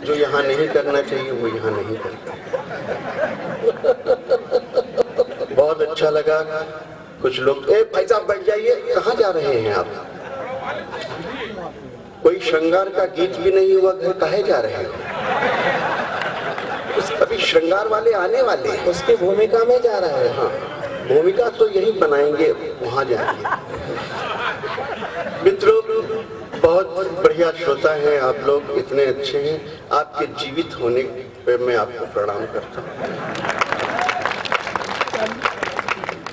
जो यहाँ नहीं करना चाहिए वो यहाँ नहीं करता। बहुत अच्छा लगा। कुछ लोग भाई साहब बैठ जाइए, कहाँ जा रहे हैं आप? कोई श्रृंगार का गीत भी नहीं हुआ, घर काहे जा रहे हो? अभी श्रृंगार वाले आने वाले हैं, उसकी भूमिका में जा रहा है। हाँ, भूमिका तो यही बनाएंगे, वहां जाएंगे। मित्रों, बहुत बढ़िया श्रोता हैं आप लोग, इतने अच्छे हैं। आपके जीवित होने पे मैं आपको प्रणाम करता हूँ।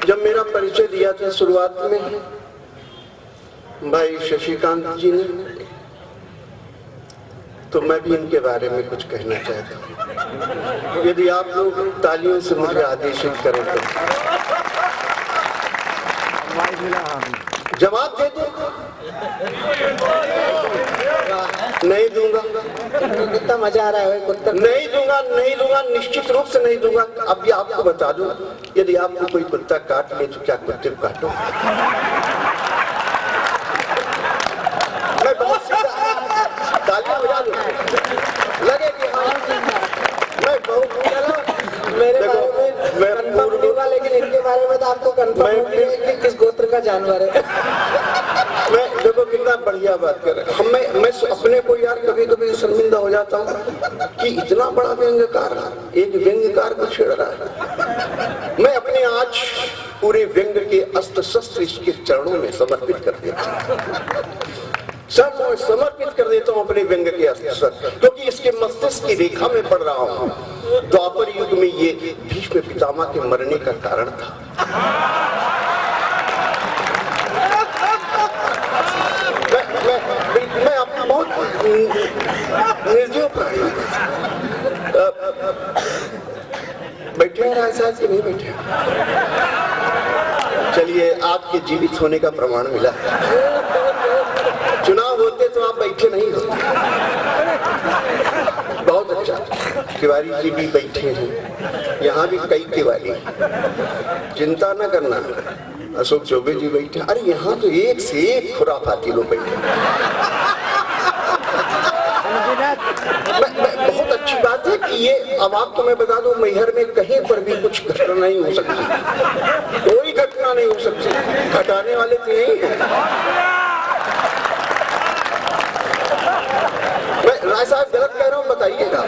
जब मेरा परिचय दिया था शुरुआत में भाई शशिकांत जी ने, तो मैं भी इनके बारे में कुछ कहना चाहता हूँ। यदि आप लोग तालियों से मुझे आदेशित करें तो जवाब दे दो। नहीं दूंगा। कितना मजा आ रहा है उत्तर। नहीं दूंगा, नहीं दूंगा, निश्चित रूप से नहीं दूंगा। अब भी आपको बता दूं, यदि आपको कोई कुत्ता काट ले तो क्या कुत्ते को काटो? मैं बहुत सीधा, तालियां बजा दूं, लगे कि हाँ मैं बहुत मेरे बारे में कंफर्म नहीं हुआ, लेकिन इनके बारे में तो आपको कंफर्म हो गया कि किस गोत्र का जानवर है। मैं देखो कितना बढ़िया बात कर रहे हैं। मैं अपने को यार कभी कभी शर्मिंदा हो जाता हूँ कि इतना बड़ा व्यंग्यकार एक व्यंग्यकार को छेड़ रहा है। मैं अपने आज पूरे व्यंग्य के अस्त्र शस्त्र इसके चरणों में समर्पित कर देता हूँ। समर्पित कर देता हूँ अपने व्यंग्य के अस्त्र, क्योंकि इसके मस्तिष्क की रेखा में पढ़ रहा हूँ। द्वापर युग में ये भीष्म पितामह के मरने का कारण था। मैं अपना बहुत निर्जीव प्राणी। बैठे हैं राय साहब कि नहीं बैठे? चलिए, आपके जीवित होने का प्रमाण मिला। चुनाव होते तो आप बैठे नहीं होते। बहुत अच्छा। तिवारी जी भी बैठे हैं, यहाँ भी कई तिवारी, चिंता न करना। अशोक चौबे जी बैठे, अरे यहाँ तो एक से एक खुराफाती लोग बैठे। बहुत अच्छी बात है कि ये, अब आपको मैं बता दूं, मैहर में कहीं पर भी कुछ घटना नहीं हो सकती, कोई घटना नहीं हो सकती। घटाने वाले तो यही है। मैं राय साहब गलत कह रहा हूँ, बताइएगा।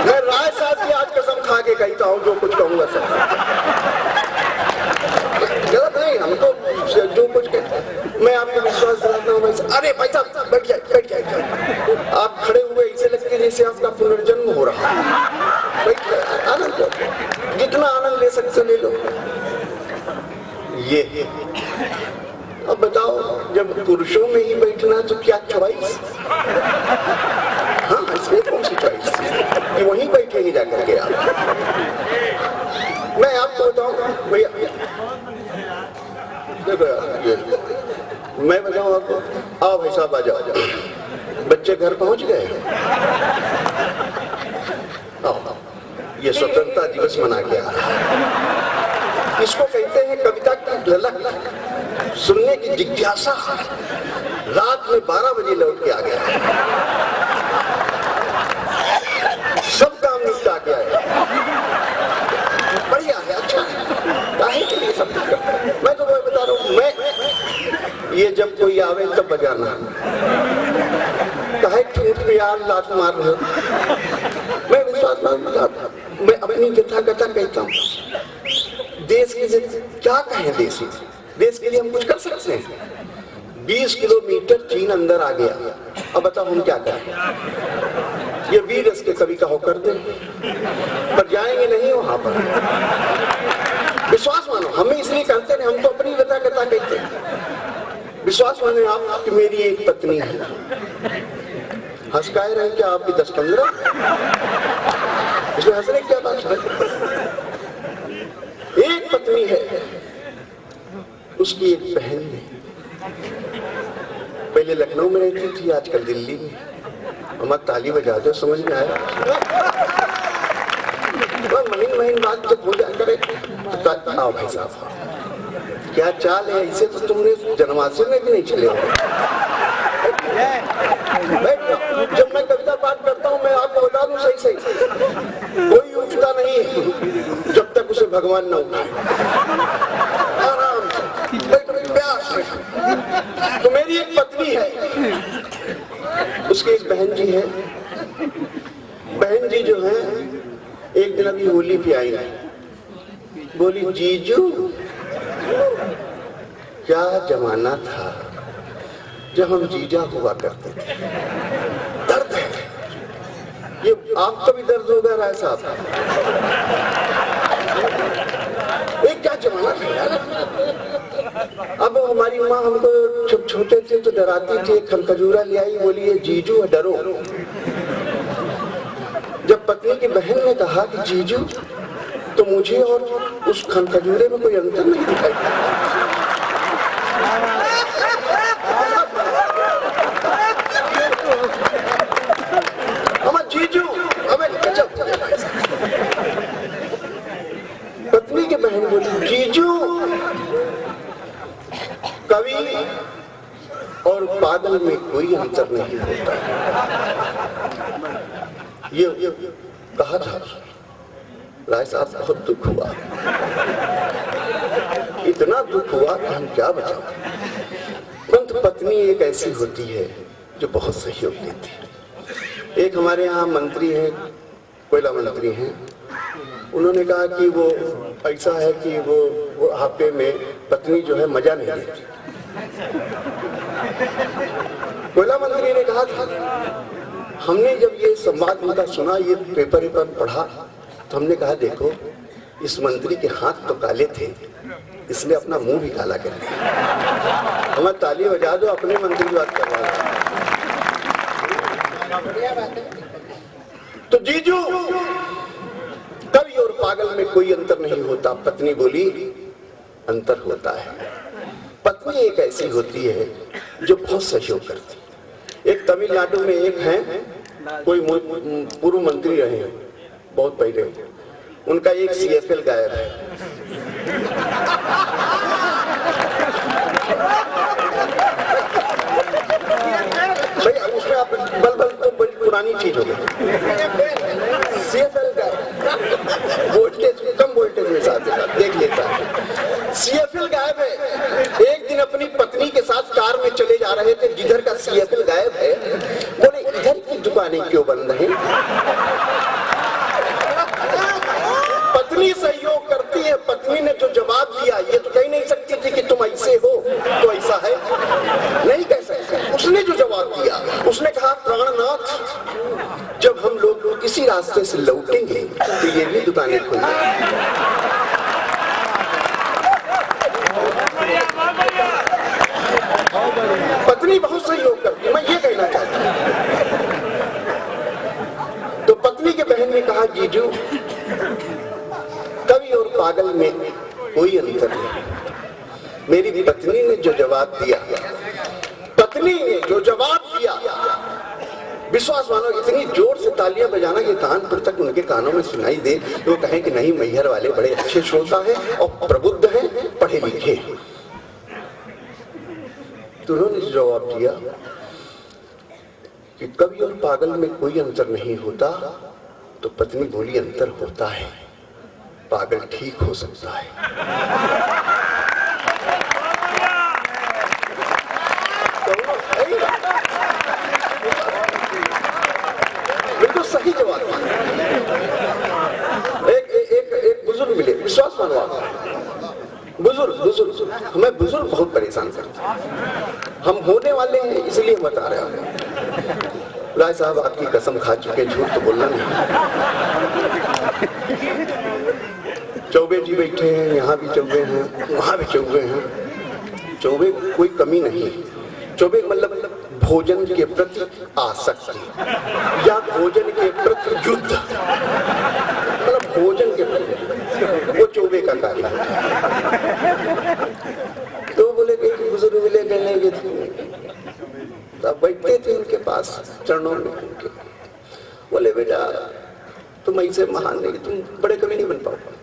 मैं राय साहब की आज कसम खा के कहता हूँ, जो कुछ कहूंगा सब गलत नहीं। हम तो जो कुछ कहते हैं, मैं आपको विश्वास दिलाता हूँ। अरे भाई साहब बैठ जाए, बैठ जाए। आप खड़े हुए ऐसे लगते जैसे आपका पुनर्जन्म हो रहा है। आनंद, जितना आनंद ले सकते ले लो। ये अब बताओ, जब पुरुषों में ही बैठना तो क्या चॉइस? हाँ, इसमें कौन सी चॉइस कि वहीं बैठेंगे जाकर के आप? मैं आपको बताऊं भैया, देखो ये मैं बताऊं आपको, आओ भाई साहब आ जाओ। बच्चे घर पहुंच गए? आओ, ये स्वतंत्रता दिवस मना के आ रहा है। इसको कहते हैं कविता की झलक, सुनने की जिज्ञासा। रात में 12 बजे लौट के आ गया, सब काम निपटा के आया। बढ़िया है, अच्छा है। काहे के लिए सब कुछ करता है? मैं तो वही बता रहा हूँ। मैं ये जब कोई आवे तब बजाना, काहे ठूठ पे यार लात मार रहे हो? मैं विश्वास बताता, मैं अपनी कथा कहता हूँ। देश के क्या कहें, देश के लिए हम कुछ कर सकते हैं। 20 किलोमीटर चीन अंदर आ गया, अब बताओ हम क्या करें? ये वीर रस के कवि का हो कर दे, पर जाएंगे नहीं वहां पर। विश्वास मानो, हमें इसलिए कहते हैं, हम तो अपनी कथा कहते हैं। विश्वास मानो आप कि मेरी एक पत्नी है। हंस का रहे क्या आपकी 10-15? इसमें हंसने क्या बात है? एक पत्नी है, उसकी एक बहन है। पहले लखनऊ में रहती थी, आजकल दिल्ली में। हमारा ताली बजा दो, समझ में आया? महीन बात जब हो जाए करे, आओ भाई साहब, क्या चाल है? इसे तो तुमने जन्माष्टमी में भी नहीं चले हो। जब मैं कविता पाठ उसकी एक बहन जी है, बहन जी जो है एक दिन अभी होली पे आई, बोली जीजू क्या जमाना था जब हम जीजा हुआ करते थे। दर्द है ये, आपका भी दर्द होगा राय साहब। एक क्या जमाना था यार। अब हमारी माँ हमको जब छोटे थे तो डराती थी, खजूरा ले आई, बोली ये जीजू है डरो। जब पत्नी की बहन ने कहा कि जीजू, तो मुझे और उस खजूरे में कोई अंतर नहीं दिखाई। हमारा जीजू हमें गजब। पत्नी की बहन बोली जीजू कवि और पागल में कोई अंतर नहीं होता। ये कहा था राय साहब, बहुत दुख हुआ, इतना दुख हुआ कि हम क्या बताएं। परंतु पत्नी एक ऐसी होती है जो बहुत सहयोग देती है। एक हमारे यहाँ मंत्री हैं, कोयला मंत्री हैं, उन्होंने कहा कि वो ऐसा है कि वो हापे में पत्नी जो है मजा नहीं लेती। कोयला मंत्री ने कहा था, हमने जब ये संवाद उनका सुना, ये पेपर पढ़ा, तो हमने कहा देखो इस मंत्री के हाथ तो काले थे, इसने अपना मुंह भी काला कर दिया। हमें ताली बजा दो, अपने मंत्री की बात कर रहा है। तो जीजू कवि और पागल में कोई अंतर नहीं होता। पत्नी बोली अंतर होता है। पत्नी एक ऐसी होती है जो बहुत सहयोग करती है। एक तमिलनाडु में एक है, कोई पूर्व मंत्री रहे हैं बहुत पहले, उनका एक CFL गायब है। भाई उसमें आप बल तो बड़ी पुरानी चीज हो गई। CFL गायब, वोल्टेज कम वोल्टेज में साथ देख लेता है। CFL गायब है। एक दिन अपनी पत्नी के साथ कार में चले जा रहे थे, जिधर का CFL गायब है, बोले इधर की दुकानें क्यों बंद हैं? पत्नी सहयोग करती है। पत्नी ने जो जवाब दिया, ये तो कह नहीं सकती थी कि तुम ऐसे हो तो ऐसा है, नहीं कह सकती। उसने जो जवाब दिया, उसने कहा प्राणनाथ, जब हम लोग किसी रास्ते से लौटेंगे तो ये भी दुकानें खुलेंगी। पत्नी बहुत सहयोग करती है, मैं ये कहना चाहता हूं। तो पत्नी के बहन ने कहा जीजू कवि और पागल में कोई अंतर नहीं। मेरी पत्नी ने जो जवाब दिया, पत्नी ने जो जवाब दिया, विश्वास मानो इतनी जोर से तालियां बजाना कि कानपुर तक उनके कानों में सुनाई दे, वो कहें कि नहीं मैहर वाले बड़े अच्छे श्रोता हैं और प्रबुद्ध हैं, पढ़े लिखे। तो उन्होंने जवाब दिया कि कवि और पागल में कोई अंतर नहीं होता। तो पत्नी बोली अंतर होता है, पागल ठीक हो सकता है। बिल्कुल सही जवाब। एक बुजुर्ग मिले, विश्वास मानो आप, बुजुर्ग हमें बुजुर्ग बहुत परेशान करते हैं। हम होने वाले हैं इसलिए बता रहे हैं। राय साहब आपकी कसम खा चुके, झूठ तो बोलना नहीं। चौबे जी बैठे हैं, यहाँ भी चौबे हैं, वहां भी चौबे हैं। चौबे कोई कमी नहीं। चौबे मतलब भोजन के प्रति आसक्ति या भोजन के प्रति युद्ध, मतलब भोजन के प्रति वो चौबे का कार्य है। तो बोले कि बुजुर्ग मिले, कहने के तब बैठते थे उनके पास चरणों में उनके, बोले बेटा तुम ऐसे महान नहीं, तुम बड़े कवि नहीं बन पाओगे।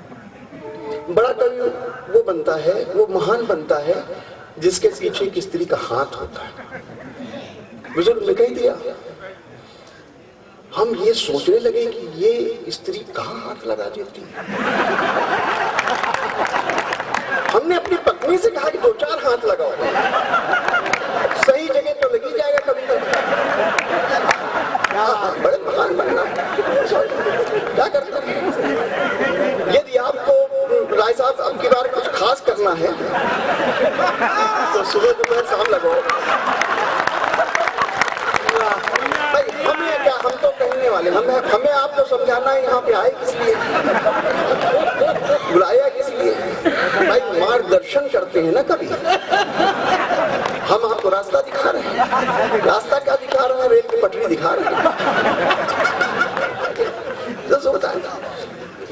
बड़ा कवि वो बनता है, वो महान बनता है जिसके पीछे एक स्त्री का हाथ होता है। बुजुर्ग ने कह दिया। हम ये सोचने लगे कि ये स्त्री कहाँ हाथ लगा देती है। हमने अपनी पत्नी से कहा कि 2-4 हाथ लगाओ, सही जगह तो लगी जाएगा कभी कभी। वाले हमें आपको समझाना है यहाँ पे आए किस लिए, बुलाया किस लिए? भाई मार्गदर्शन करते हैं ना कभी, हम आपको रास्ता दिखा रहे हैं। रास्ता क्या दिखा रहे हैं? रेल की पटरी दिखा रहे हैं। तो बताएं,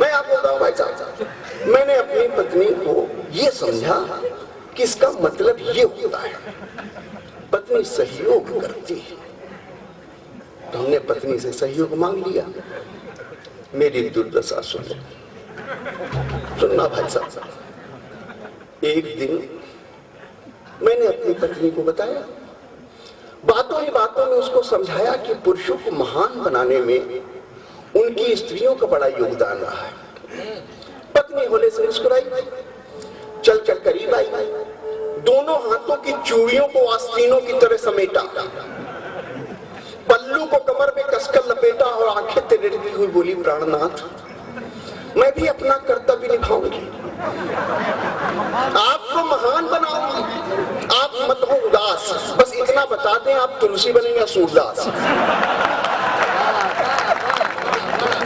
मैं आपको बताऊं भाई साहब, मैंने अपनी पत्नी को ये समझा कि इसका मतलब ये होता है पत्नी सहयोग करती है, तो हमने पत्नी से सहयोग मांग लिया। मेरी दुर्दशा सुनना भाई साहब। एक दिन मैंने अपनी पत्नी को बताया, बातों ही बातों में उसको समझाया कि पुरुषों को महान बनाने में उनकी स्त्रियों का बड़ा योगदान रहा है। पत्नी होने से मुस्कुराई, चल चल करीब आई, दोनों हाथों की चूड़ियों को आस्तीनों की तरह समेटा, पल्लू को कमर में कसकर लपेटा और आंखें तिरछी हुई बोली, प्राणनाथ मैं भी अपना कर्तव्य निभाऊंगी, आपको महान बनाऊंगी, आप मत हो उदास। बस इतना बता दें, आप तुलसी बनेंगे सूरदास।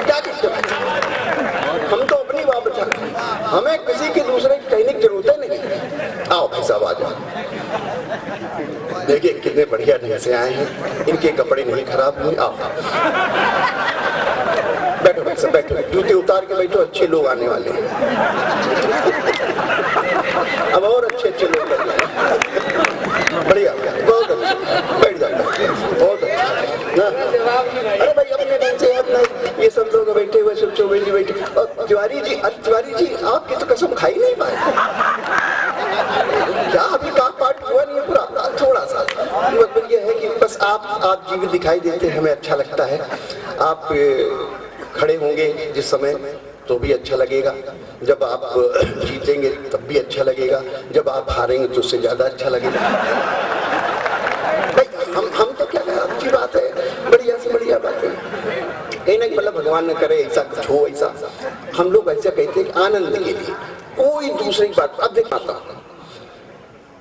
क्या कहते हैं? हम तो अपनी बात बचा, हमें किसी की दूसरे की कहने की जरूरत है नहीं। आओ भाई साहब आ जाओ, देखिए कितने बढ़िया ढंग से आए हैं, इनके कपड़े नहीं खराब हुए। आओ बैठो भाई साहब, बैठो, जूते उतार के बैठो, अच्छे लोग आने वाले हैं। अब और अच्छे अच्छे लोग बढ़िया, बहुत अच्छा, बैठ जाओ, बहुत अच्छा। अरे भाई अपने ढंग से अपना ये सब लोग बैठे हुए, सब चौबेली बैठे। तिवारी जी, अरे तिवारी जी आपकी तो कसम खाई नहीं पाए क्या? अभी का पार्ट हुआ नहीं है पूरा, थोड़ा सा मतलब ये है कि बस आप जीवित दिखाई देते हैं, हमें अच्छा लगता है। आप खड़े होंगे जिस समय तो भी अच्छा लगेगा, जब आप जीतेंगे तब भी अच्छा लगेगा, जब आप हारेंगे तो उससे ज्यादा अच्छा लगेगा। भाई हम तो क्या है, अच्छी बात है, बढ़िया से बढ़िया बात है। कहीं ना मतलब भगवान न करे ऐसा कुछ हो, ऐसा हम लोग ऐसा कहते हैं कि आनंद के लिए, कोई दूसरी बात। अब देख पाता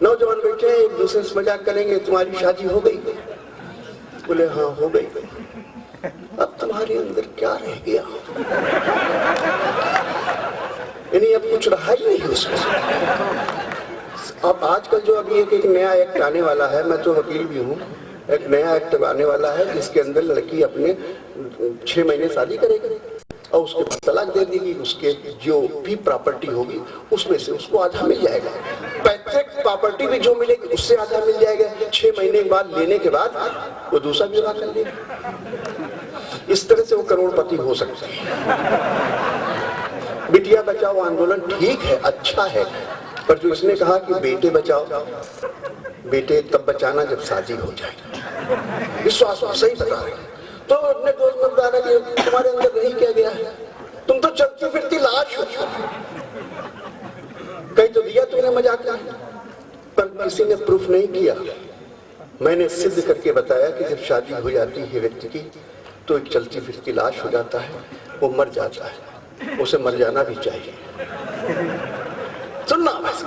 नौजवान बैठे हैं, एक दूसरे से मजाक करेंगे, तुम्हारी शादी हो गई? बोले हाँ हो गई। अब तुम्हारे अंदर क्या रह गया? यानी अब कुछ रहा ही नहीं उसमें। अब आजकल जो अभी एक नया एक्ट आने वाला है, मैं तो वकील भी हूँ, एक नया एक्ट आने वाला है जिसके अंदर लड़की अपने 6 महीने शादी करेगी और उसके बाद तलाक दे देगी, उसके जो भी प्रॉपर्टी होगी उसमें से उसको आधा मिल जाएगा, पैतृक प्रॉपर्टी भी जो मिलेगी उससे आधा मिल जाएगा। 6 महीने के बाद लेने के बाद वो दूसरा विवाह कर लेगा। इस तरह से वो करोड़पति हो सकते हैं। बिटिया बचाओ आंदोलन ठीक है, अच्छा है, पर जो इसने कहा कि बेटे बचाओ, बेटे तब बचाना जब शादी हो जाए। विश्वास सही बता रहे हैं। तो अपने दोस्त ने बताया कि तुम्हारे अंदर नहीं किया गया है, तुम तो चलती फिरती लाश हो। कहीं तो दिया तुमने मजाक में, पर किसी ने प्रूफ नहीं किया। मैंने सिद्ध करके बताया कि जब शादी हो जाती है व्यक्ति की तो एक चलती फिरती लाश हो जाता है, वो मर जाता है, उसे मर जाना भी चाहिए। सुनना बस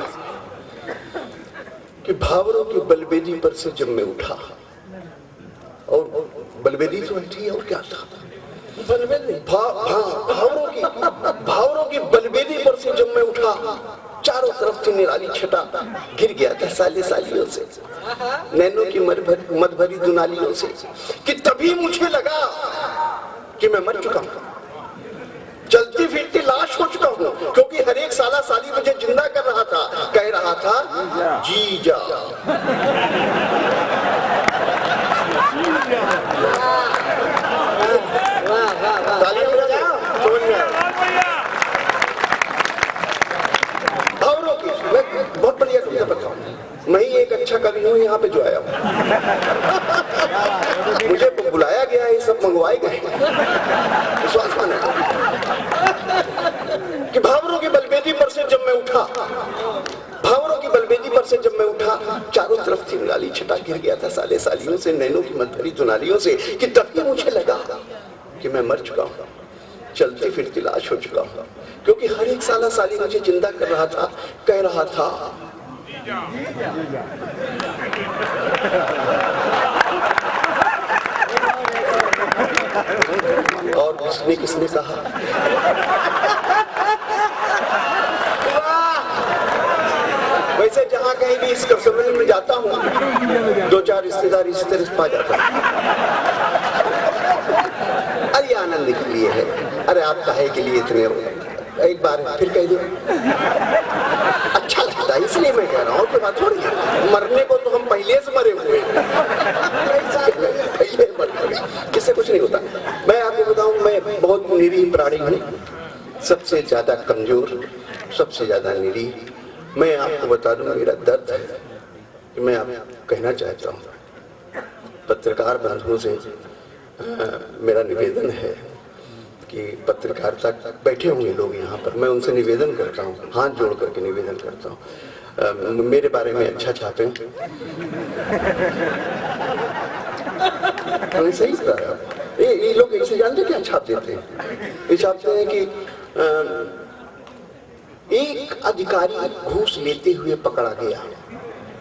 कि भावरों की बलबेदी पर से जब मैं उठा, और बलबेदी तो थी और क्या था, बलबेदी भावरों की बलबेदी पर से जब मैं उठा, चारों तरफ से निराली छटा गिर गया था साले सालियों से, नैनों की मद भरी दुनालियों से, कि तभी मुझे लगा कि मैं मर चुका हूं, चलती फिरती लाश हो चुका हूं, क्योंकि हर एक साला साली मुझे जिंदा कर रहा था, कह रहा था जी जा। तालियां बजाओ, समझ में आया? बहुत बढ़िया कविता बताऊं, मैं ही एक अच्छा कवि हूँ यहाँ पे जो आया हूँ। मुझे बुलाया गया है, सब मंगवाए गए, विश्वास माने कि भावरों की बलबेदी पर से जब मैं उठा, भावरों की बलबेदी पर से जब मैं उठा, चारों तरफ थी निराली छटा गिर गया था साले सालियों से, नैनों की मद भरी दुनालियों से, कि तभी मुझे लगा कि मैं मर चुका हूँ, चलती फिरती लाश हो चुका हूँ, क्योंकि हर एक साला साली मुझे जिंदा कर रहा था, कह रहा था और किसने किसने कहा? वैसे जहाँ कहीं भी इसका सम्मेलन में जाता हूँ, 2-4 रिश्तेदार इस तरह पा जाता है। अरे आनंद के लिए है, अरे आप काहे के लिए इतने रो? एक बार फिर कह दो, अच्छा लगता है इसलिए मैं कह रहा हूँ कि बात थोड़ी है। मरने को तो हम पहले से मरे हुए, पहले मर गए, किससे कुछ नहीं होता। मैं आपको बताऊं, मैं बहुत निरीह प्राणी हूँ, सबसे ज्यादा कमजोर, सबसे ज्यादा निरीह। मैं आपको बता दूं, मेरा दर्द है कि मैं आप कहना चाहता हूँ पत्रकार बंधुओं से, मेरा निवेदन है कि पत्रकारिता बैठे होंगे लोग यहाँ पर, मैं उनसे निवेदन करता हूँ, हाथ जोड़ करके निवेदन करता हूँ, मेरे बारे में अच्छा छापें। सही बता रहा हूँ। ये लोग इसे जानते क्या छाप देते हैं? ये छापते हैं कि एक अधिकारी घूस लेते हुए पकड़ा गया।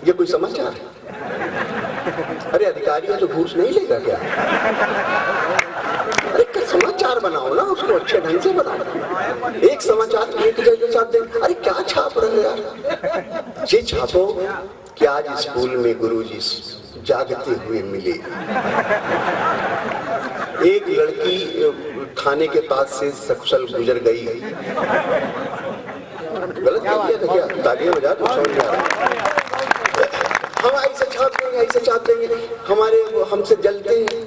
ये कोई समाचार है? अरे अधिकारी है तो घूस नहीं लेगा क्या? अरे समाचार बनाओ ना, उसको अच्छे ढंग से बनाओ। एक समाचार एक जगह छाप दे, अरे क्या छाप रहे यार? ये छापो कि आज स्कूल में गुरुजी जागते हुए मिले, एक लड़की थाने के पास से सकुशल गुजर गई। गलत किया था क्या? तालियां बजा तो समझ में आ रहा। हम ऐसे छाप देंगे, ऐसे छाप देंगे, हमारे हमसे जलते हैं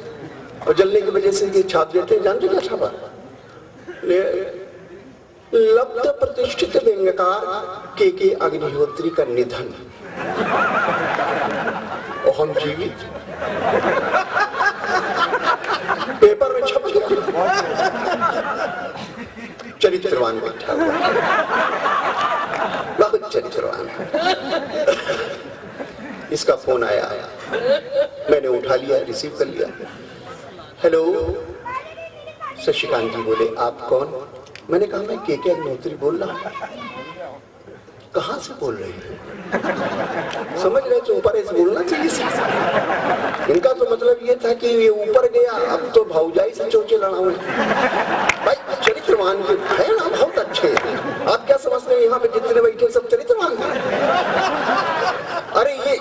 और जलने की वजह से ये छाप देते हैं। जानते क्या छापा? लब्ध प्रतिष्ठित व्यंग्यकार के अग्निहोत्री का निधन और हम जीवित। पेपर में छप गया, चरित्रवान बैठा हुआ, बहुत चरित्रवान। इसका फोन आया, मैंने उठा लिया, रिसीव कर लिया। हेलो, शशिकांत जी बोले, आप कौन? मैंने कहा मैं के अग्निहोत्री बोल रहा हूँ। कहाँ से बोल रहे हैं? समझ रहे थे, ऊपर ऐसे बोलना चाहिए। इनका तो मतलब ये था कि ये ऊपर गया, अब तो भौजाई से चोचे लड़ाऊं। भाई चरित्रवान के है ना, बहुत अच्छे। आप क्या समझते हैं यहाँ पे जितने बैठे सब चरित्रवान हैं? अरे ये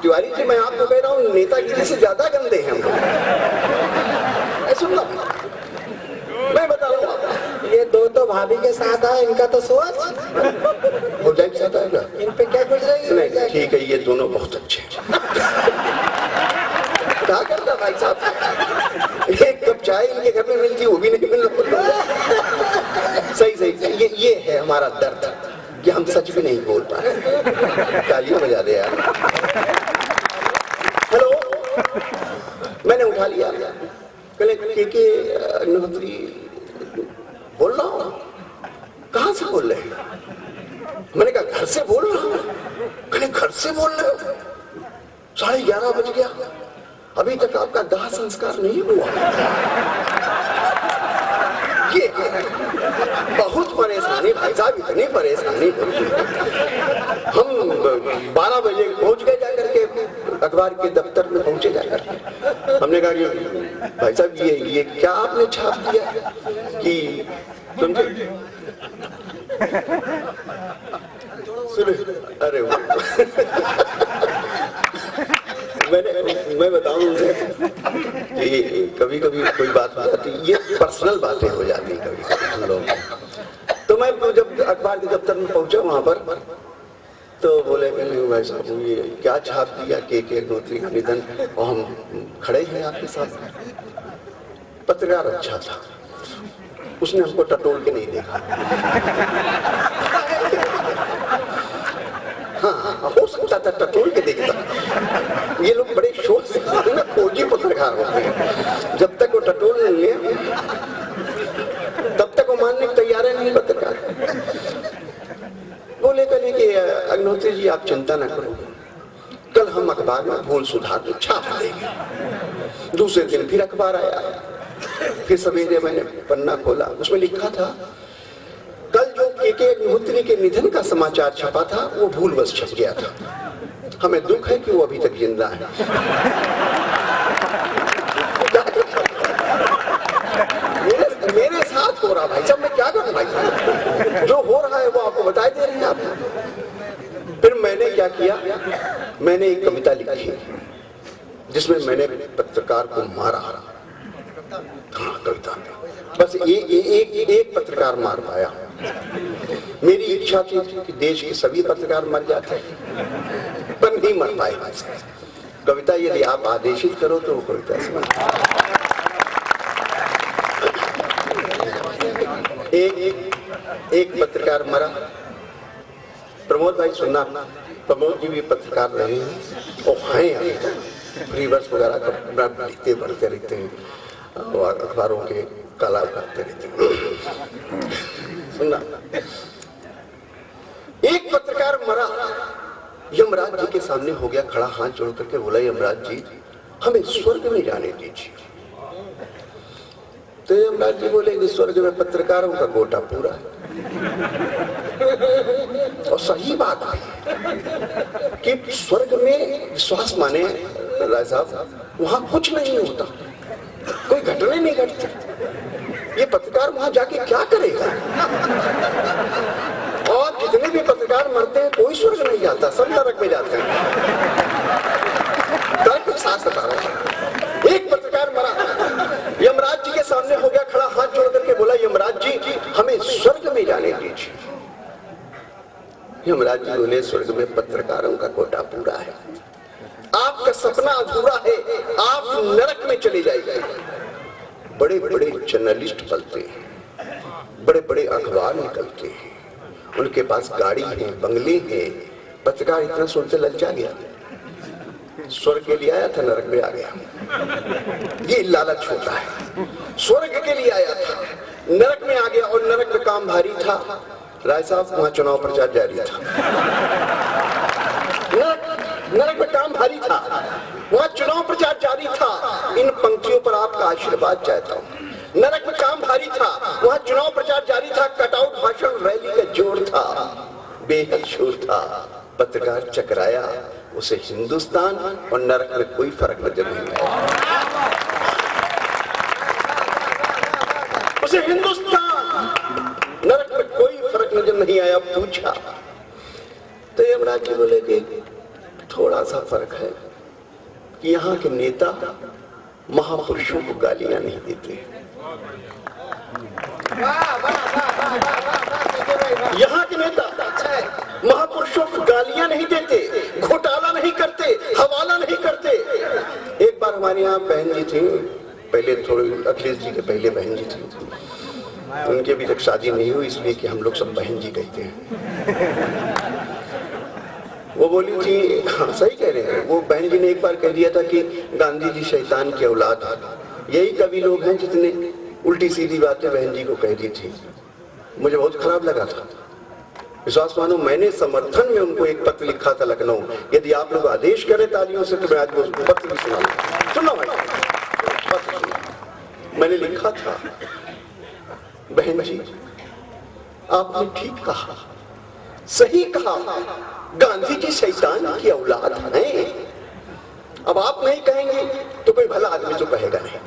तिवारी जी, मैं आपको कह रहा हूँ, नेतागिरी से ज्यादा गंदे हैं हम लोग। सुनना, मैं बता रहा हूँ, ये दो तो भाभी के साथ है, इनका तो सोच भौजाई के साथ आएगा, इन पे क्या गुजरेगी? नहीं ठीक है, ये दोनों बहुत अच्छे हैं। क्या करता भाई साहब, एक कप चाय इनके घर में मिलती, वो भी नहीं मिल रहा। सही सही, ये है हमारा दर्द कि हम सच भी नहीं बोल पा रहे। तालियां बजा दे यार। हेलो, मैंने उठा लिया, पहले के अग्निहोत्री बोल रहा हूँ। कहाँ से बोल रहे हैं? मैंने कहा घर से बोल रहा हूँ। कहले घर से बोल रहे हो? 11:30 बज गया, अभी तक आपका दाह संस्कार नहीं हुआ। ये बहुत परेशानी भाई साहब, इतनी परेशानी। हम 12 बजे पहुंच गए जाकर के, अखबार के दफ्तर में पहुंचे जाकर के। हमने कहा कि भाई साहब ये क्या आपने छाप दिया कि समझे? अरे मैं बताऊं कि कभी कभी कोई बात हो जाती, ये पर्सनल बातें हो जाती कभी हम लोग। तो मैं जब अखबार के दफ्तर में पहुंचा वहां पर, तो बोले भाई साहब ये क्या छाप दिया के अग्निहोत्री का निधन, और हम खड़े हैं आपके साथ। पत्रकार अच्छा था, उसने हमको टटोल के नहीं देखा। हाँ, हो सकता था टटोल के देखता। ये लोग बड़े शोध से खोजी पत्रकार होते हैं, जब तक वो टटोल नहीं ले तब तक वो मानने की तैयार नहीं पत्रकार। बोले कहने कि अग्निहोत्री जी आप चिंता न करो, कल हम अखबार में भूल सुधार छाप देंगे। दूसरे दिन फिर अखबार आया, फिर सवेरे मैंने पन्ना खोला, उसमें लिखा था कल जो के अग्निहोत्री के निधन का समाचार छपा था वो भूलवश छप गया था। हमें दुख है कि वो अभी तक जिंदा है। मैंने एक कविता लिखी जिसमें मैंने पत्रकार को मारा। हाँ, कविता बस एक पत्रकार मार पाया। मेरी इच्छा थी कि देश के सभी पत्रकार मर जाते, पर नहीं मर पाए। कविता यदि आप आदेशित करो तो वो कविता समझ। एक पत्रकार मरा। प्रमोद भाई सुनना, प्रमोद जी भी पत्रकार रहे हैं और हैं, फ्री वर्स वगैरह का लिखते पढ़ते रहते हैं और अखबारों के कला करते रहते हैं। सुनना, एक पत्रकार मरा, यमराज जी के सामने हो गया खड़ा, हाथ जोड़ करके बोला, यमराज जी हमें स्वर्ग में जाने दीजिए। तो यमराज जी बोले कि स्वर्ग में पत्रकारों का कोटा पूरा है। और सही बात है कि स्वर्ग में विश्वास माने राय साहब, वहां कुछ नहीं होता, कोई घटना नहीं घटती। ये पत्रकार वहां जाके क्या करेगा? और जितने भी पत्रकार मरते हैं कोई स्वर्ग नहीं जाता, सब नरक में जाते हैं। साथ बता रहा है। एक पत्रकार मरा, यमराज जी के सामने हो गया खड़ा, हाथ जोड़ करके बोला, यमराज जी हमें स्वर्ग में जाने दीजिए। यमराज जी बोले, स्वर्ग में पत्रकारों का कोटा पूरा है, आपका सपना अधूरा है, आप नरक में चले जाइए। बड़े बड़े जर्नलिस्ट पलते हैं, बड़े बड़े अखबार निकलते हैं, उनके पास गाड़ी है, बंगले हैं। पत्रकार इतना सुनते ललचा गया, स्वर्ग के लिए आया था, नरक में आ गया। ये लालच होता है। स्वर्ग के लिए आया था, नरक में आ गया, और नरक में काम भारी था। राय साहब वहां चुनाव प्रचार जारी था। नरक में काम भारी था, वहां चुनाव प्रचार जारी था। इन पंक्तियों पर आपका आशीर्वाद चाहता हूं। नरक में काम भारी था, वहां चुनाव प्रचार जारी था, कटआउट भाषण रैली का जोर था, बेहद शोर था। पत्रकार चकराया, उसे हिंदुस्तान और नरक में कोई फर्क नजर नहीं आया। उसे हिंदुस्तान, नरक में कोई फर्क नजर नहीं आया। पूछा तो यमराज जी बोले कि थोड़ा सा फर्क है कि यहाँ के नेता महापुरुषों को गालियां नहीं देते, यहाँ के नेता महापुरुषों को गालियां नहीं देते, घोटाला नहीं करते, हवाला नहीं करते। एक बार हमारे यहाँ बहन जी थी, पहले थोड़े अखिलेश जी के पहले बहन जी थी, उनकी अभी तक शादी नहीं हुई, इसलिए कि हम लोग सब बहन जी कहते हैं। वो बोली थी, हाँ सही कह रहे हैं, वो बहन जी ने एक बार कह दिया था कि गांधी जी शैतान की औलाद है। यही कवि लोग हैं जितने उल्टी सीधी बातें बहन जी को कह दी थी। मुझे बहुत खराब लगा था। विश्वास मानो, मैंने समर्थन में उनको एक पत्र लिखा था लखनऊ। यदि आप लोग आदेश करें तालियों से तो मैं आज वो पत्र भी सुना मैंने लिखा था, बहन जी आपने ठीक कहा, सही कहा, गांधी जी शैतान की औलाद हैं। अब आप नहीं कहेंगे तो कोई भला आदमी तो कहेगा नहीं।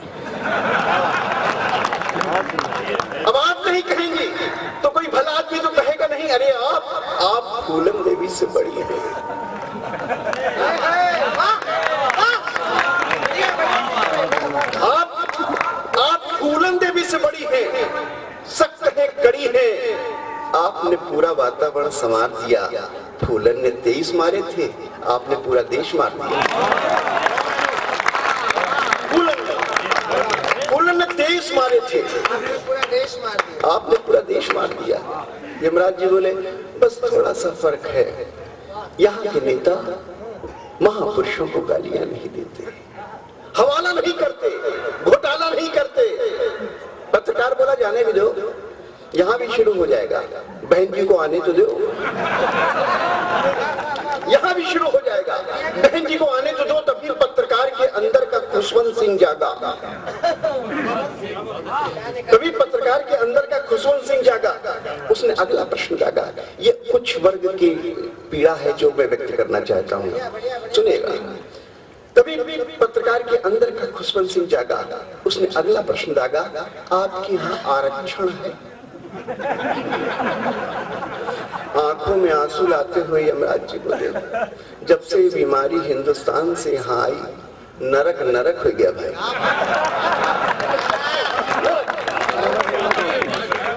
अब आप नहीं कहेंगे तो कोई भला आदमी तो कहेगा नहीं। अरे आप फूलन देवी से बड़ी हैं। आप फूलन देवी से बड़ी हैं, सख्त है, कड़ी है। आपने पूरा वातावरण संवार दिया। फूलन ने 23 मारे थे, आपने पूरा देश मार दिया। फूलन ने 23 मारे थे, आपने पूरा देश मार दिया। यमराज जी बोले, बस थोड़ा सा फर्क है, यहाँ के नेता महापुरुषों को गालियां नहीं देते, हवाला नहीं करते, घोटाला नहीं करते। पत्रकार बोला, जाने भी दो, यहाँ भी शुरू हो जाएगा, बहन जी को आने तो दो, यहाँ भी शुरू हो जाएगा, बहन जी को आने तो दो। तब फिर पत्रकार के अंदर का खुशवंत सिंह जागा, कभी पत्रकार के अंदर का खुशवंत सिंह जागा। उसने अगला प्रश्न जागा। ये कुछ वर्ग की पीड़ा है जो मैं व्यक्त करना चाहता हूँ, सुनिएगा। तभी पत्रकार के अंदर का खुशवंत सिंह जागा। उसने अगला प्रश्न जागा, आपके यहाँ आरक्षण है? आंखों में आंसू लाते हुए यमराज जी बोले, जब से ये बीमारी हिंदुस्तान से यहाँ आई, नरक नरक हो गया भाई।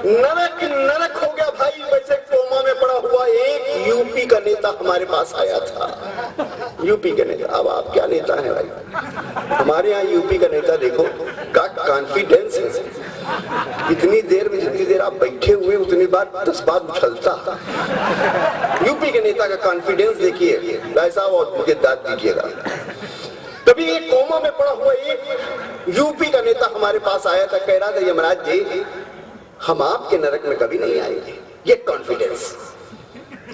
नरक नरक हो गया भाई। वैसे कोमा में पड़ा हुआ एक यूपी का नेता हमारे पास आया था, यूपी का नेता। अब आप क्या नेता है भाई? हमारे यहाँ यूपी का नेता देखो का कॉन्फिडेंस है, इतनी देर में जितनी देर आप बैठे हुए उतनी बार 10 बार उछलता। यूपी के नेता का कॉन्फिडेंस देखिए भाई साहब, और मुझे दाद दीजिएगा। तभी एक कोमा में पड़ा हुआ एक यूपी का नेता हमारे पास आया था, कह रहा था यमराज जी हम आपके नरक में कभी नहीं आएंगे। ये कॉन्फिडेंस,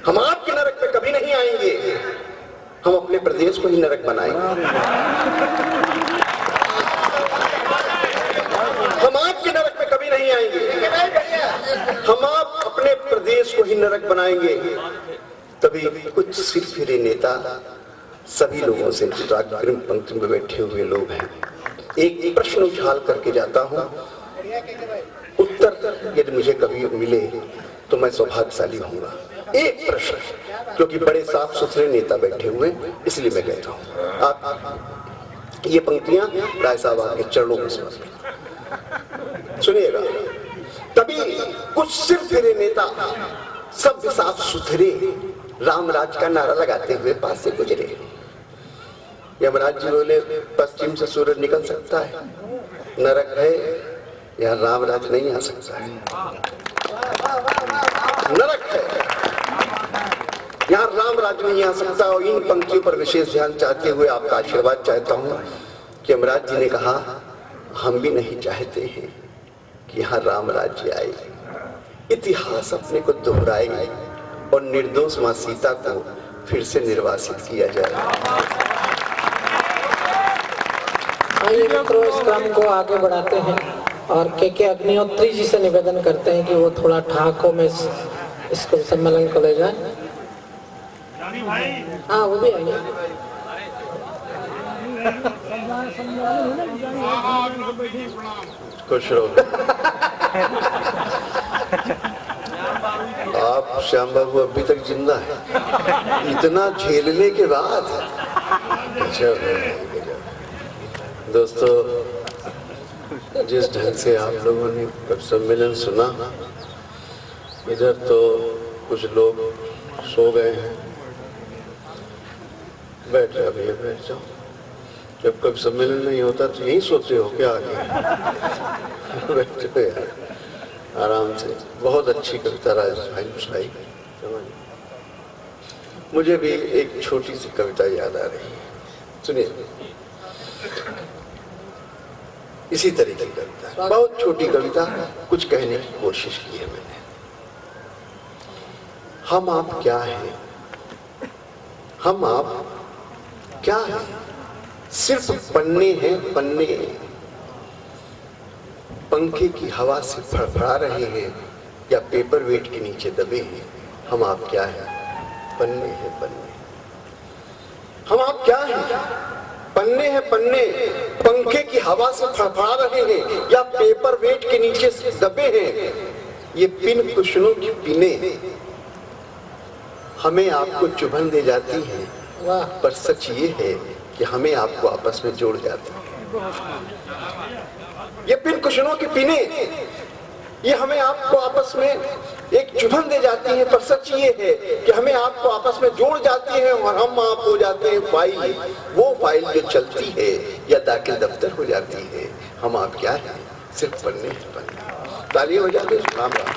हम आपके नरक में कभी नहीं आएंगे, हम अपने प्रदेश को ही नरक बनाएंगे। हम आपके नरक में कभी नहीं आएंगे, हम आप अपने प्रदेश को ही नरक बनाएंगे। तभी कुछ सिर फिरे नेता सभी लोगों से, जो अग्रिम पंक्ति में बैठे हुए लोग हैं, एक प्रश्न उछाल करके जाता हूं, उत्तर यदि मुझे कभी मिले तो मैं सौभाग्यशाली होऊंगा। एक प्रश्न, क्योंकि बड़े साफ सुथरे नेता बैठे हुए, इसलिए मैं कहता हूं आप ये पंक्तियां राय साहब आपके चरणों में सुनिएगा। तभी कुछ सिर फिरे नेता सब साफ सुथरे राम राज का नारा लगाते हुए पास से गुजरे। यमराज जी बोले, पश्चिम से सूरज निकल सकता है, नरक है, यहाँ राम राज नहीं आ सकता है। नरक है, यहाँ राम राज नहीं आ सकता। और इन पंक्तियों पर विशेष ध्यान चाहते हुए आपका आशीर्वाद चाहता हूँ कि यमराज जी ने कहा, हम भी नहीं चाहते हैं कि यहाँ राम राज्य आए, इतिहास अपने को दोहराए और निर्दोष मां सीता को फिर से निर्वासित किया जाए। आइए मित्रों, इस क्रम को आगे बढ़ाते हैं और के अग्निहोत्री जी से निवेदन करते हैं कि वो थोड़ा ठाकों में इसको सम्मेलन को ले जाए। हाँ, वो भी आइए। खुश रहो। आप श्याम बाबू अभी तक जिंदा है, इतना झेलने के बाद। दोस्तों, जिस ढंग से आप लोगों ने सम्मेलन सुना, इधर तो कुछ लोग सो गए हैं, बैठ जाओ भैया, बैठ जाओ। जब कभी सम्मेलन नहीं होता तो यहीं सोते हो क्या आगे? बैठो यार आराम से। बहुत अच्छी कविता राजेश भाई ने सुनाई। मुझे भी एक छोटी सी कविता याद आ रही है, सुनिए। इसी तरह की कविता, बहुत छोटी कविता, कुछ कहने की कोशिश की है मैंने। हम आप क्या हैं, हम आप क्या हैं, सिर्फ पन्ने हैं पन्ने, पंखे की हवा से फड़फड़ा रहे हैं या पेपर वेट के नीचे दबे हैं। हम आप क्या हैं, पन्ने हैं पन्ने। हम आप क्या हैं, पन्ने हैं पन्ने, पंखे की हवा से फड़फड़ा रहे हैं या पेपर वेट के नीचे दबे हैं। ये पिन कुशनों की पिने हमें आपको चुभन दे जाती हैं, पर सच ये है कि हमें आपको आपस में जोड़ जाती है। ये पिन कुशनों की पिने ये हमें आपको आपस में एक चुभन दे जाती है, पर सच ये है कि हमें आपको आपस में जोड़ जाती है और हम आप हो जाते हैं फाइल, वो फाइल जो चलती है या दाखिल दफ्तर हो जाती है। हम आप क्या है, सिर्फ पन्ने हैं पन्ने। ताली हो जाती है। राम राम।